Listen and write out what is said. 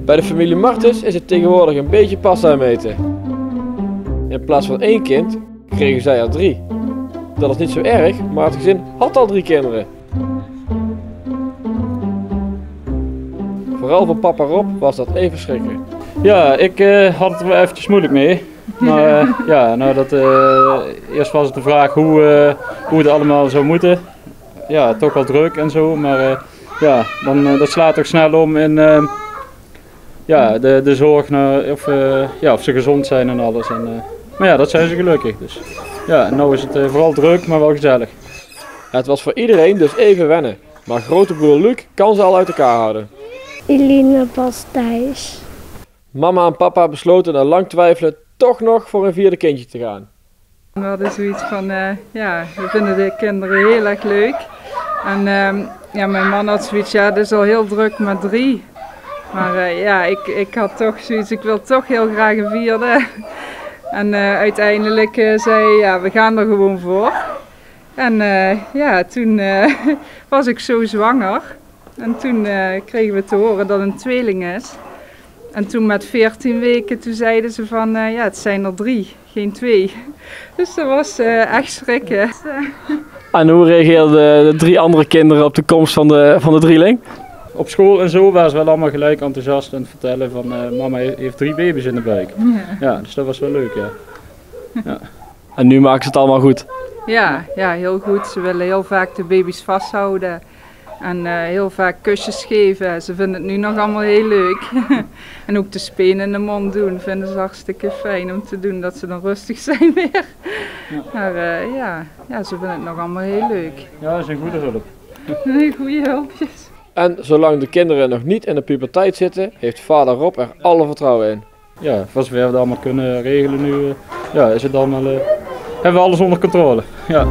Bij de familie Martens is het tegenwoordig een beetje pasta meten. In plaats van 1 kind kregen zij er 3. Dat is niet zo erg, maar het gezin had al 3 kinderen. Vooral voor papa Rob was dat even verschrikkelijk. Ja, ik had het er wel eventjes moeilijk mee. Maar eerst was het de vraag hoe het allemaal zou moeten. Ja, toch wel druk en zo, maar dat slaat toch snel om in de zorg naar of ze gezond zijn en alles. Maar ja, dat zijn ze gelukkig. Dus ja, nou is het vooral druk, maar wel gezellig. Het was voor iedereen dus even wennen, maar grote broer Luc kan ze al uit elkaar houden. Eline was thuis. Mama en papa besloten na lang twijfelen toch nog voor een 4e kindje te gaan. We hadden zoiets van, we vinden de kinderen heel erg leuk. En mijn man had zoiets, het is al heel druk met 3. Maar ik had toch zoiets, ik wil toch heel graag een 4e. En uiteindelijk zei hij, we gaan er gewoon voor. En toen was ik zo zwanger. En toen kregen we te horen dat het een tweeling is. En toen met 14 weken, toen zeiden ze van, het zijn er 3, geen 2. Dus dat was echt schrikken. En hoe reageerden de 3 andere kinderen op de komst van de drieling? Op school en zo waren ze wel allemaal gelijk enthousiast en vertellen van mama heeft 3 baby's in de buik. Ja, dus dat was wel leuk, ja. En nu maken ze het allemaal goed? Ja, heel goed. Ze willen heel vaak de baby's vasthouden. En heel vaak kusjes geven. Ze vinden het nu nog allemaal heel leuk. En ook de speen in de mond doen vinden ze hartstikke fijn om te doen, dat ze dan rustig zijn weer. Maar ze vinden het nog allemaal heel leuk. Ja, dat is een goede hulp. Goede hulpjes. En zolang de kinderen nog niet in de puberteit zitten, heeft vader Rob er alle vertrouwen in. Ja, voor zover we het allemaal kunnen regelen nu, is het allemaal, hebben we alles onder controle. Ja.